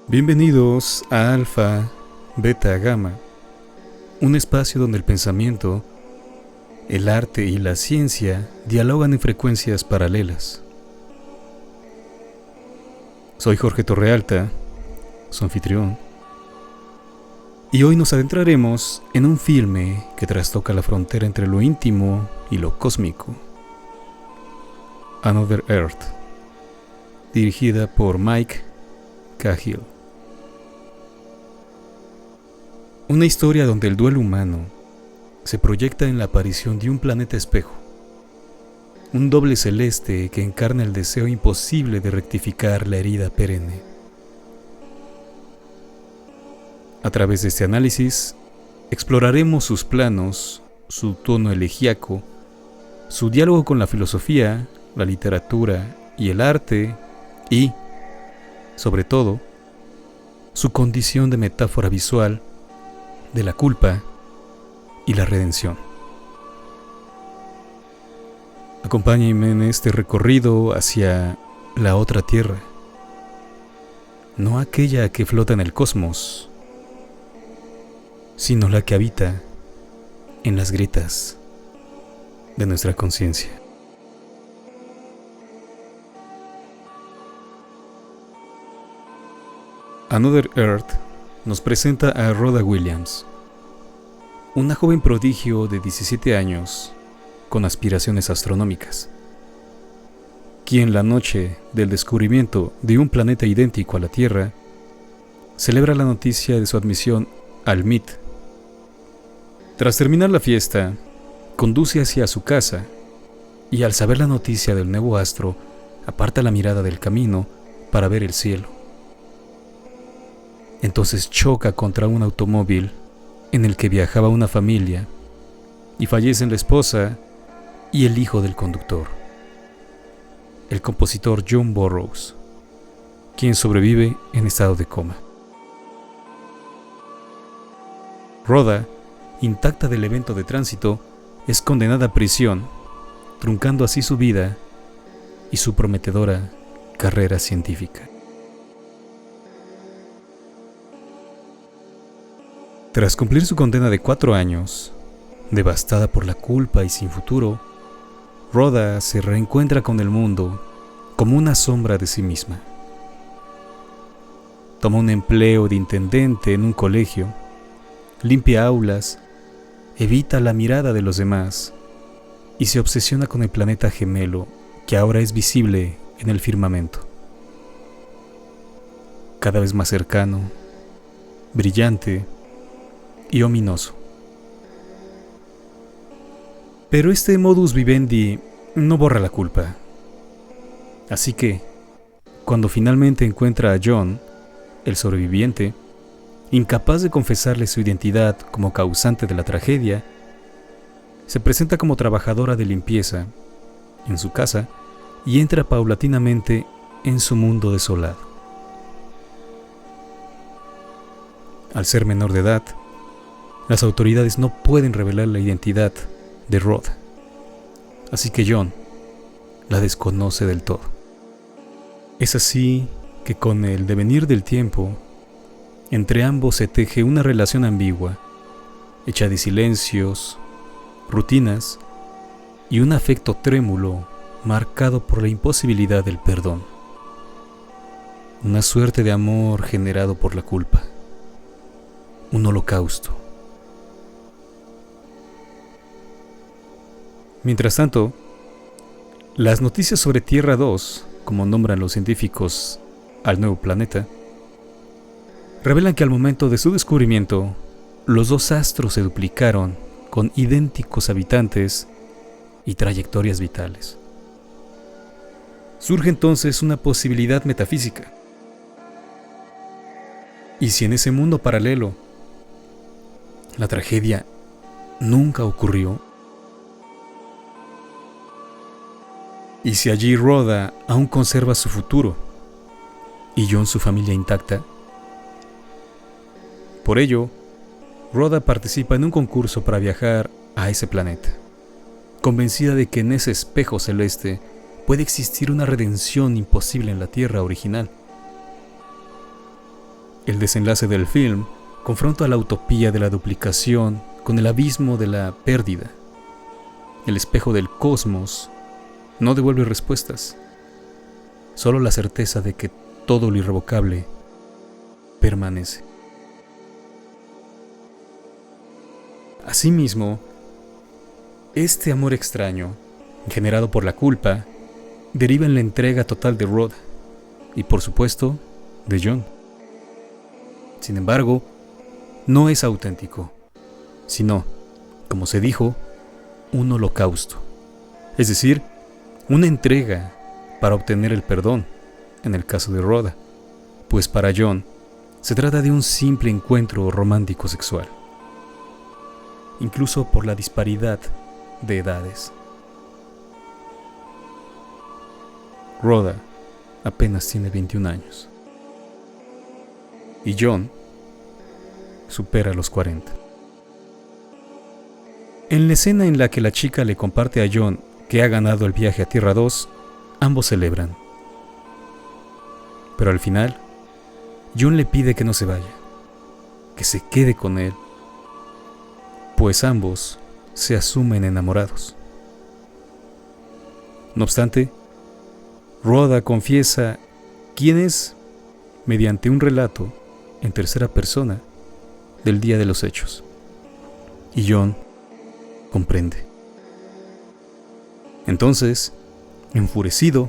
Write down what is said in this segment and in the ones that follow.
Bienvenidos a Alfa, Beta, Gamma, un espacio donde el pensamiento, el arte y la ciencia dialogan en frecuencias paralelas. Soy Jorge Torrealta, su anfitrión, y hoy nos adentraremos en un filme que trastoca la frontera entre lo íntimo y lo cósmico. Another Earth, dirigida por Mike Cahill. Una historia donde el duelo humano se proyecta en la aparición de un planeta espejo, un doble celeste que encarna el deseo imposible de rectificar la herida perenne. A través de este análisis, exploraremos sus planos, su tono elegíaco, su diálogo con la filosofía, la literatura y el arte y, sobre todo, su condición de metáfora visual de la culpa y la redención. Acompáñenme en este recorrido hacia la otra tierra, no aquella que flota en el cosmos, sino la que habita en las grietas de nuestra conciencia. Another Earth nos presenta a Rhoda Williams, una joven prodigio de 17 años con aspiraciones astronómicas, quien la noche del descubrimiento de un planeta idéntico a la Tierra celebra la noticia de su admisión al MIT. Tras terminar la fiesta, conduce hacia su casa y al saber la noticia del nuevo astro, aparta la mirada del camino para ver el cielo. Entonces choca contra un automóvil en el que viajaba una familia y fallecen la esposa y el hijo del conductor, el compositor John Burroughs, quien sobrevive en estado de coma. Rhoda, intacta del evento de tránsito, es condenada a prisión, truncando así su vida y su prometedora carrera científica. Tras cumplir su condena de 4 años, devastada por la culpa y sin futuro, Rhoda se reencuentra con el mundo como una sombra de sí misma. Toma un empleo de intendente en un colegio, limpia aulas, evita la mirada de los demás y se obsesiona con el planeta gemelo que ahora es visible en el firmamento. Cada vez más cercano, brillante y ominoso. Pero este modus vivendi no borra la culpa. Así que, cuando finalmente encuentra a John, el sobreviviente, incapaz de confesarle su identidad como causante de la tragedia, se presenta como trabajadora de limpieza en su casa y entra paulatinamente en su mundo desolado. Al ser menor de edad, las autoridades no pueden revelar la identidad de Rhoda, así que John la desconoce del todo. Es así que con el devenir del tiempo, entre ambos se teje una relación ambigua, hecha de silencios, rutinas y un afecto trémulo marcado por la imposibilidad del perdón. Una suerte de amor generado por la culpa. Un holocausto. Mientras tanto, las noticias sobre Tierra 2, como nombran los científicos al nuevo planeta, revelan que al momento de su descubrimiento, los dos astros se duplicaron con idénticos habitantes y trayectorias vitales. Surge entonces una posibilidad metafísica. ¿Y si en ese mundo paralelo la tragedia nunca ocurrió? ¿Y si allí Rhoda aún conserva su futuro y John su familia intacta? Por ello, Rhoda participa en un concurso para viajar a ese planeta, convencida de que en ese espejo celeste puede existir una redención imposible en la Tierra original. El desenlace del film confronta la utopía de la duplicación con el abismo de la pérdida. El espejo del cosmos no devuelve respuestas, solo la certeza de que todo lo irrevocable permanece. Asimismo, este amor extraño, generado por la culpa, deriva en la entrega total de Rhoda y, por supuesto, de John. Sin embargo, no es auténtico, sino, como se dijo, un holocausto, es decir, una entrega para obtener el perdón, en el caso de Rhoda, pues para John se trata de un simple encuentro romántico sexual, incluso por la disparidad de edades. Rhoda apenas tiene 21 años y John supera los 40. En la escena en la que la chica le comparte a John que ha ganado el viaje a Tierra 2, ambos celebran. Pero al final, John le pide que no se vaya, que se quede con él, pues ambos se asumen enamorados. No obstante, Rhoda confiesa quién es mediante un relato en tercera persona del día de los hechos. Y John comprende. Entonces, enfurecido,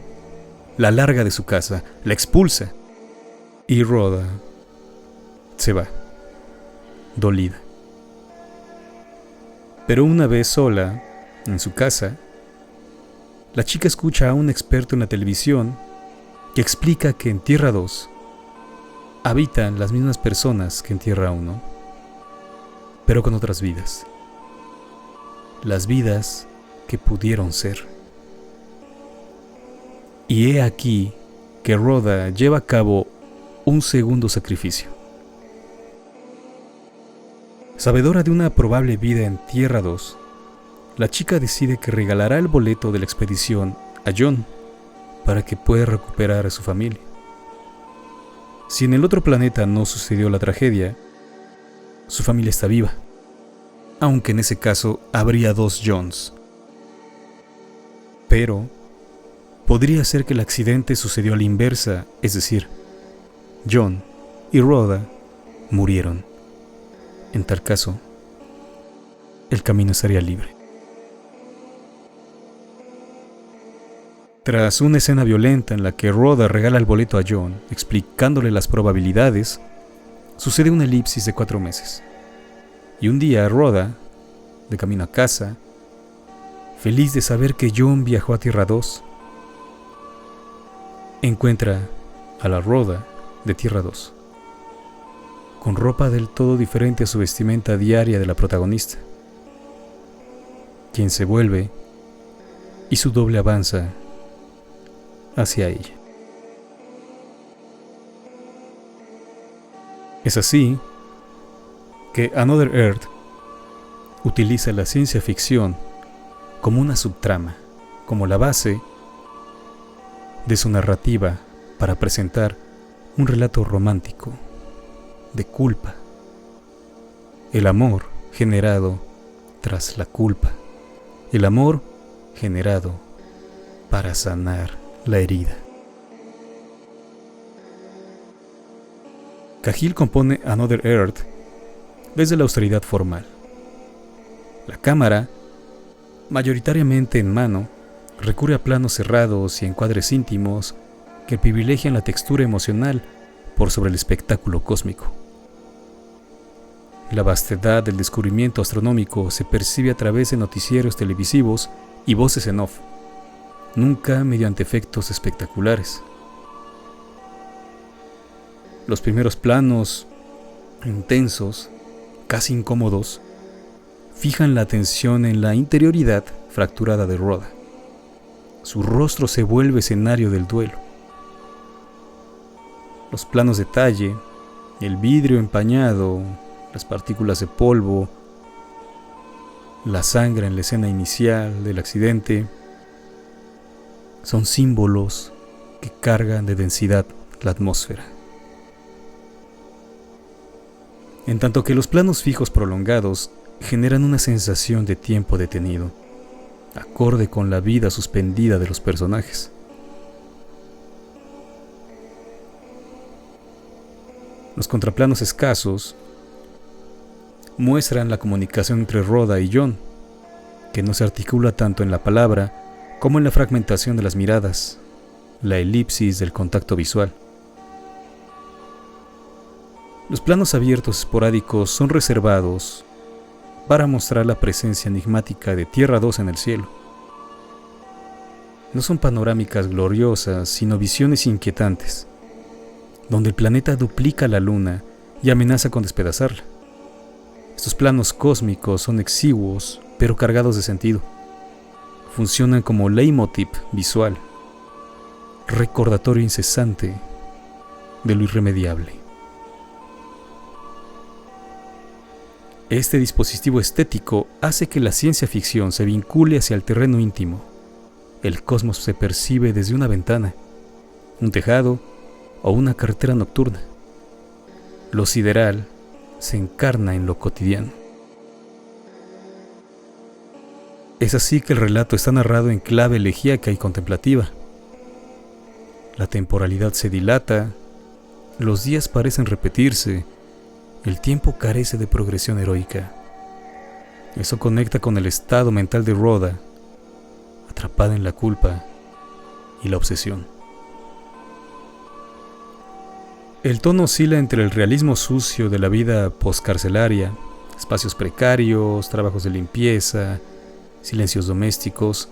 la larga de su casa, la expulsa y Rhoda se va, dolida. Pero una vez sola, en su casa, la chica escucha a un experto en la televisión que explica que en Tierra 2 habitan las mismas personas que en Tierra 1, pero con otras vidas. Las vidas que pudieron ser. Y he aquí que Rhoda lleva a cabo un segundo sacrificio. Sabedora de una probable vida en Tierra 2, la chica decide que regalará el boleto de la expedición a John para que pueda recuperar a su familia. Si en el otro planeta no sucedió la tragedia, su familia está viva, aunque en ese caso habría 2 Johns. Pero podría ser que el accidente sucedió a la inversa, es decir, John y Rhoda murieron. En tal caso, el camino estaría libre. Tras una escena violenta en la que Rhoda regala el boleto a John, explicándole las probabilidades, sucede una elipsis de 4 meses. Y un día Rhoda, de camino a casa, feliz de saber que John viajó a Tierra 2, encuentra a la Rhoda de Tierra 2, con ropa del todo diferente a su vestimenta diaria de la protagonista, quien se vuelve y su doble avanza hacia ella. Es así que Another Earth utiliza la ciencia ficción como una subtrama, como la base de su narrativa para presentar un relato romántico de culpa, el amor generado tras la culpa, el amor generado para sanar la herida. Cahill compone Another Earth desde la austeridad formal. La cámara, mayoritariamente en mano, recurre a planos cerrados y encuadres íntimos que privilegian la textura emocional por sobre el espectáculo cósmico. La vastedad del descubrimiento astronómico se percibe a través de noticieros televisivos y voces en off, nunca mediante efectos espectaculares. Los primeros planos, intensos, casi incómodos, fijan la atención en la interioridad fracturada de Rhoda. Su rostro se vuelve escenario del duelo. Los planos de detalle, el vidrio empañado, las partículas de polvo, la sangre en la escena inicial del accidente, son símbolos que cargan de densidad la atmósfera. en tanto que los planos fijos prolongados generan una sensación de tiempo detenido, acorde con la vida suspendida de los personajes. Los contraplanos escasos muestran la comunicación entre Rhoda y John, que no se articula tanto en la palabra como en la fragmentación de las miradas, la elipsis del contacto visual. Los planos abiertos esporádicos son reservados para mostrar la presencia enigmática de Tierra 2 en el cielo. No son panorámicas gloriosas, sino visiones inquietantes, donde el planeta duplica la luna y amenaza con despedazarla. Estos planos cósmicos son exiguos, pero cargados de sentido. Funcionan como leitmotiv visual, recordatorio incesante de lo irremediable. Este dispositivo estético hace que la ciencia ficción se vincule hacia el terreno íntimo. El cosmos se percibe desde una ventana, un tejado o una carretera nocturna. Lo sideral se encarna en lo cotidiano. Es así que el relato está narrado en clave elegíaca y contemplativa. La temporalidad se dilata, los días parecen repetirse, el tiempo carece de progresión heroica. Eso conecta con el estado mental de Rhoda, atrapada en la culpa y la obsesión. El tono oscila entre el realismo sucio de la vida postcarcelaria, espacios precarios, trabajos de limpieza, silencios domésticos,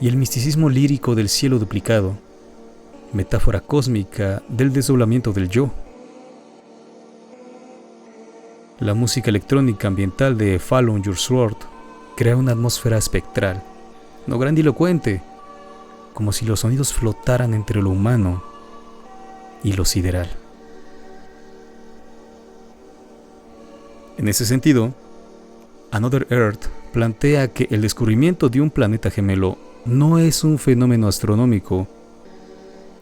y el misticismo lírico del cielo duplicado, metáfora cósmica del desdoblamiento del yo. La música electrónica ambiental de Follow Your Sword crea una atmósfera espectral, no grandilocuente, como si los sonidos flotaran entre lo humano y lo sideral. En ese sentido, Another Earth plantea que el descubrimiento de un planeta gemelo no es un fenómeno astronómico,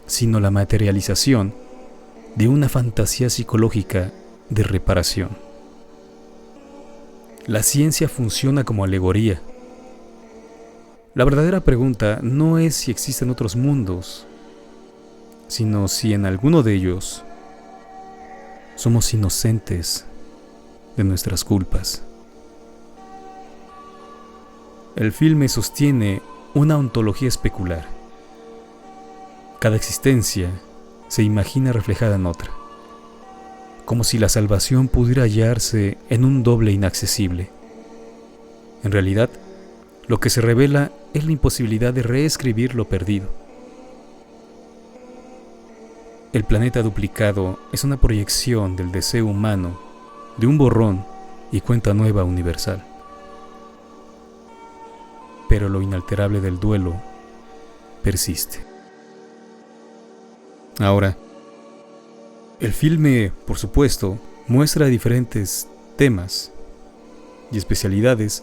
sino la materialización de una fantasía psicológica de reparación. La ciencia funciona como alegoría. La verdadera pregunta no es si existen otros mundos, sino si en alguno de ellos somos inocentes de nuestras culpas. El filme sostiene una ontología especular. Cada existencia se imagina reflejada en otra, como si la salvación pudiera hallarse en un doble inaccesible. En realidad, lo que se revela es la imposibilidad de reescribir lo perdido. El planeta duplicado es una proyección del deseo humano de un borrón y cuenta nueva universal. Pero lo inalterable del duelo persiste. Ahora, el filme, por supuesto, muestra diferentes temas y especialidades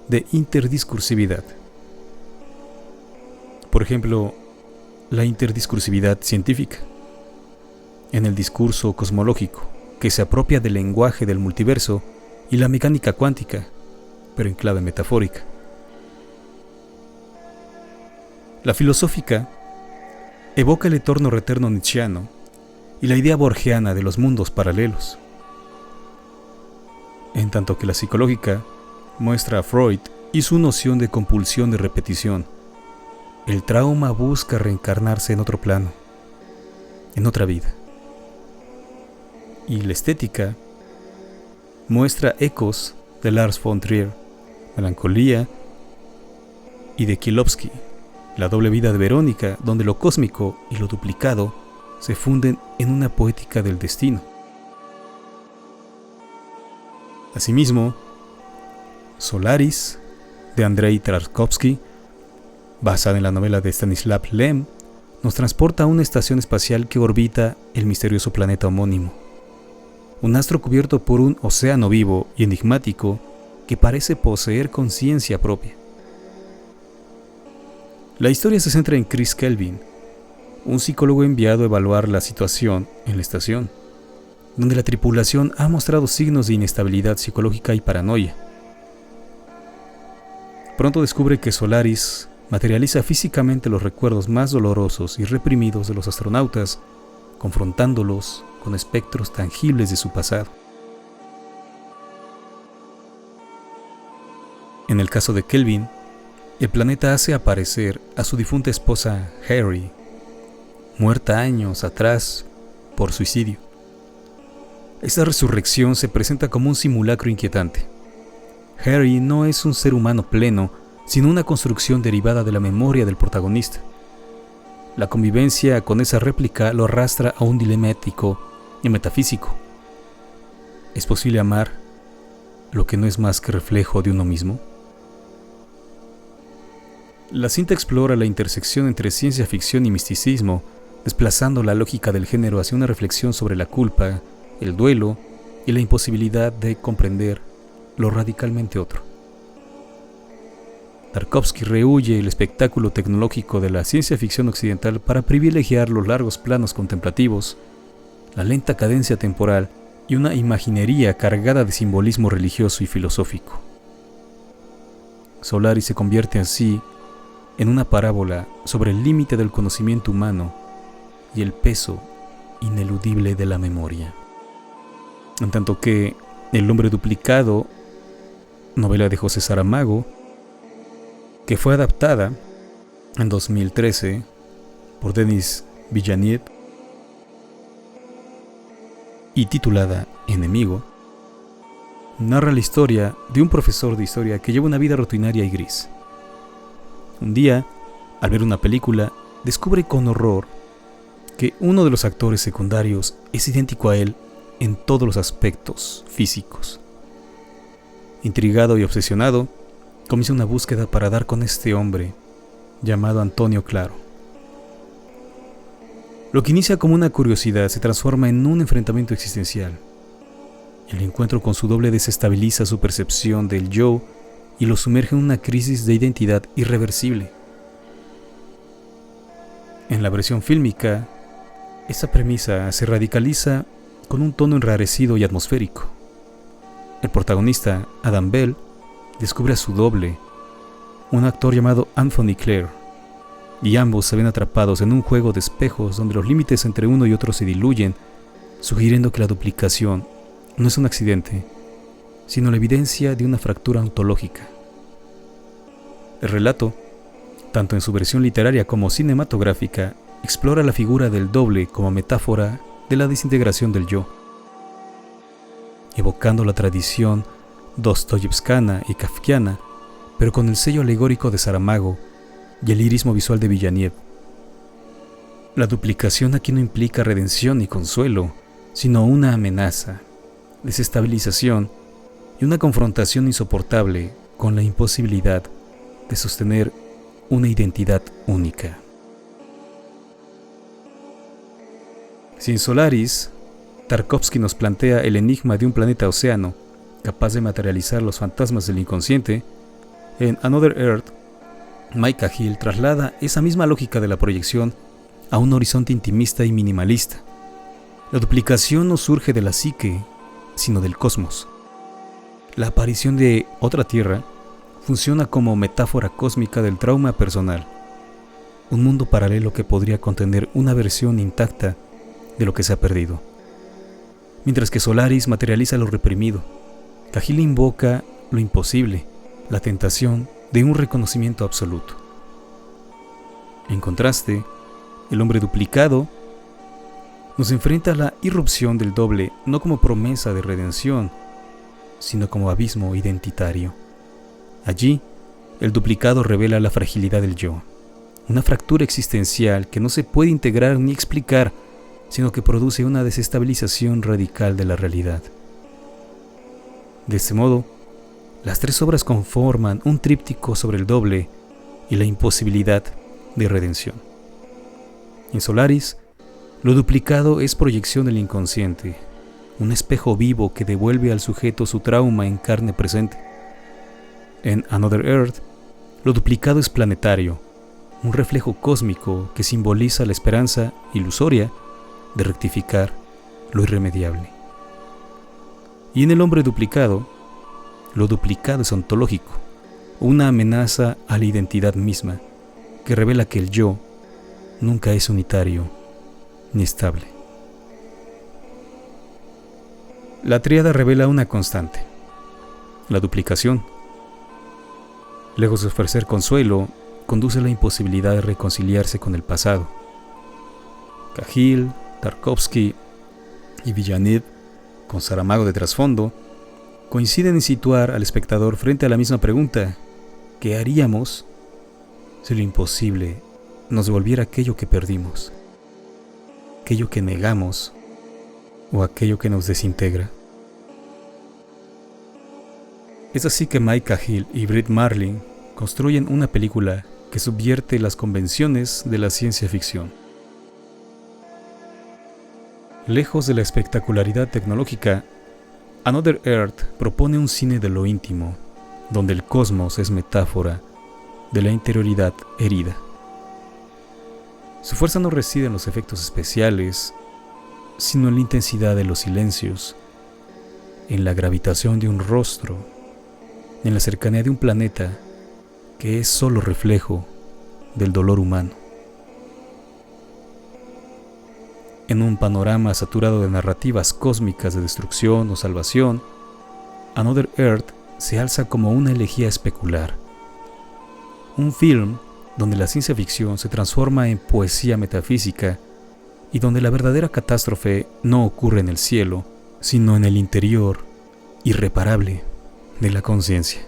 de interdiscursividad. Por ejemplo, la interdiscursividad científica, en el discurso cosmológico, que se apropia del lenguaje del multiverso y la mecánica cuántica, pero en clave metafórica. La filosófica evoca el eterno retorno nietzscheano y la idea borgiana de los mundos paralelos, en tanto que la psicológica muestra a Freud y su noción de compulsión de repetición. El trauma busca reencarnarse en otro plano, en otra vida. Y la estética muestra ecos de Lars von Trier, Melancolía, y de Kieslowski, La doble vida de Verónica, donde lo cósmico y lo duplicado se funden en una poética del destino. Asimismo, Solaris, de Andrei Tarkovsky, basada en la novela de Stanislav Lem, nos transporta a una estación espacial que orbita el misterioso planeta homónimo. Un astro cubierto por un océano vivo y enigmático que parece poseer conciencia propia. La historia se centra en Chris Kelvin, un psicólogo enviado a evaluar la situación en la estación, donde la tripulación ha mostrado signos de inestabilidad psicológica y paranoia. Pronto descubre que Solaris materializa físicamente los recuerdos más dolorosos y reprimidos de los astronautas, confrontándolos con espectros tangibles de su pasado. En el caso de Kelvin, el planeta hace aparecer a su difunta esposa Harry, muerta años atrás por suicidio. Esta resurrección se presenta como un simulacro inquietante. Harry no es un ser humano pleno, sino una construcción derivada de la memoria del protagonista. La convivencia con esa réplica lo arrastra a un dilema ético y metafísico. ¿Es posible amar lo que no es más que reflejo de uno mismo? La cinta explora la intersección entre ciencia ficción y misticismo, desplazando la lógica del género hacia una reflexión sobre la culpa, el duelo y la imposibilidad de comprender lo radicalmente otro. Tarkovsky rehúye el espectáculo tecnológico de la ciencia ficción occidental para privilegiar los largos planos contemplativos, la lenta cadencia temporal y una imaginería cargada de simbolismo religioso y filosófico. Solaris se convierte así en una parábola sobre el límite del conocimiento humano y el peso ineludible de la memoria. En tanto que El hombre duplicado, novela de José Saramago, que fue adaptada en 2013 por Denis Villeneuve y titulada Enemigo, narra la historia de un profesor de historia que lleva una vida rutinaria y gris. Un día, al ver una película, descubre con horror que uno de los actores secundarios es idéntico a él en todos los aspectos físicos. Intrigado y obsesionado, comienza una búsqueda para dar con este hombre, llamado Antonio Claro. Lo que inicia como una curiosidad se transforma en un enfrentamiento existencial. El encuentro con su doble desestabiliza su percepción del yo y lo sumerge en una crisis de identidad irreversible. En la versión fílmica, esta premisa se radicaliza con un tono enrarecido y atmosférico. El protagonista, Adam Bell, descubre a su doble, un actor llamado Anthony Clare, y ambos se ven atrapados en un juego de espejos donde los límites entre uno y otro se diluyen, sugiriendo que la duplicación no es un accidente, sino la evidencia de una fractura ontológica. El relato, tanto en su versión literaria como cinematográfica, explora la figura del doble como metáfora de la desintegración del yo, evocando la tradición dostoyevskiana y kafkiana, pero con el sello alegórico de Saramago y el lirismo visual de Villeneuve. La duplicación aquí no implica redención ni consuelo, sino una amenaza, desestabilización y una confrontación insoportable con la imposibilidad de sostener una identidad única. Si en Solaris, Tarkovsky nos plantea el enigma de un planeta océano capaz de materializar los fantasmas del inconsciente, en Another Earth, Mike Cahill traslada esa misma lógica de la proyección a un horizonte intimista y minimalista. La duplicación no surge de la psique, sino del cosmos. La aparición de otra Tierra funciona como metáfora cósmica del trauma personal, un mundo paralelo que podría contener una versión intacta de lo que se ha perdido. Mientras que Solaris materializa lo reprimido, Cahill invoca lo imposible, la tentación de un reconocimiento absoluto. En contraste, El hombre duplicado nos enfrenta a la irrupción del doble no como promesa de redención, sino como abismo identitario. Allí, el duplicado revela la fragilidad del yo, una fractura existencial que no se puede integrar ni explicar, sino que produce una desestabilización radical de la realidad. De este modo, las tres obras conforman un tríptico sobre el doble y la imposibilidad de redención. En Solaris, lo duplicado es proyección del inconsciente, un espejo vivo que devuelve al sujeto su trauma en carne presente. En Another Earth, lo duplicado es planetario, un reflejo cósmico que simboliza la esperanza ilusoria de rectificar lo irremediable. Y en el hombre duplicado, lo duplicado es ontológico, una amenaza a la identidad misma, que revela que el yo nunca es unitario ni estable. La tríada revela una constante: la duplicación. Lejos de ofrecer consuelo, conduce a la imposibilidad de reconciliarse con el pasado. Cahill, Tarkovsky y Villeneuve, con Saramago de trasfondo, coinciden en situar al espectador frente a la misma pregunta: ¿qué haríamos si lo imposible nos devolviera aquello que perdimos, aquello que negamos o aquello que nos desintegra? Es así que Mike Cahill y Brit Marling construyen una película que subvierte las convenciones de la ciencia ficción. Lejos de la espectacularidad tecnológica, Another Earth propone un cine de lo íntimo, donde el cosmos es metáfora de la interioridad herida. Su fuerza no reside en los efectos especiales, sino en la intensidad de los silencios, en la gravitación de un rostro, en la cercanía de un planeta que es solo reflejo del dolor humano. En un panorama saturado de narrativas cósmicas de destrucción o salvación, Another Earth se alza como una elegía especular. Un film donde la ciencia ficción se transforma en poesía metafísica y donde la verdadera catástrofe no ocurre en el cielo, sino en el interior irreparable de la conciencia.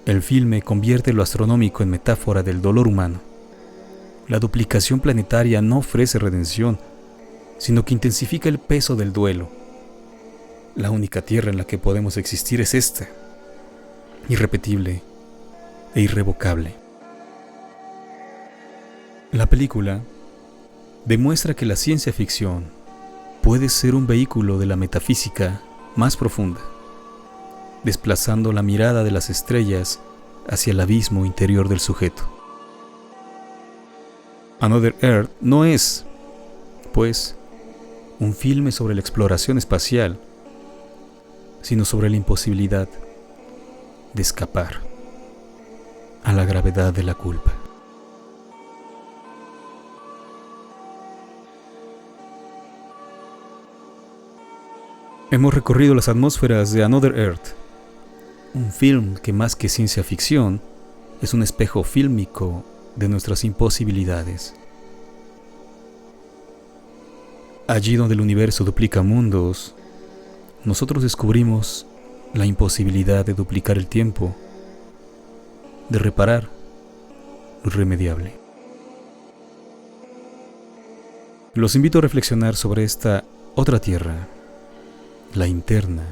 El filme convierte lo astronómico en metáfora del dolor humano. La duplicación planetaria no ofrece redención, sino que intensifica el peso del duelo. La única tierra en la que podemos existir es esta, irrepetible e irrevocable. La película demuestra que la ciencia ficción puede ser un vehículo de la metafísica más profunda, desplazando la mirada de las estrellas hacia el abismo interior del sujeto. Another Earth no es, pues, un filme sobre la exploración espacial, sino sobre la imposibilidad de escapar a la gravedad de la culpa. Hemos recorrido las atmósferas de Another Earth, un film que más que ciencia ficción es un espejo fílmico de nuestras imposibilidades. Allí donde el universo duplica mundos, nosotros descubrimos la imposibilidad de duplicar el tiempo, de reparar lo irremediable. Los invito a reflexionar sobre esta otra tierra, la interna,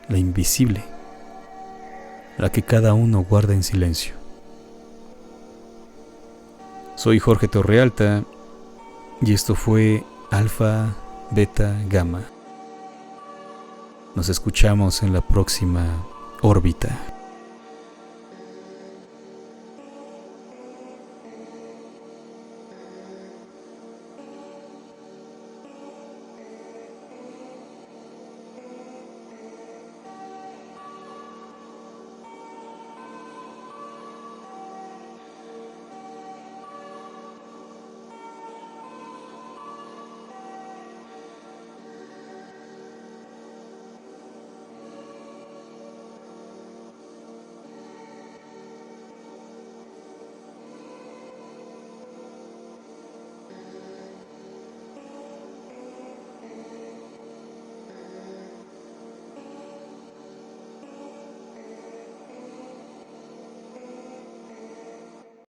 la invisible, la que cada uno guarda en silencio. Soy Jorge Torrealta y esto fue Alfa, Beta, Gamma. Nos escuchamos en la próxima órbita.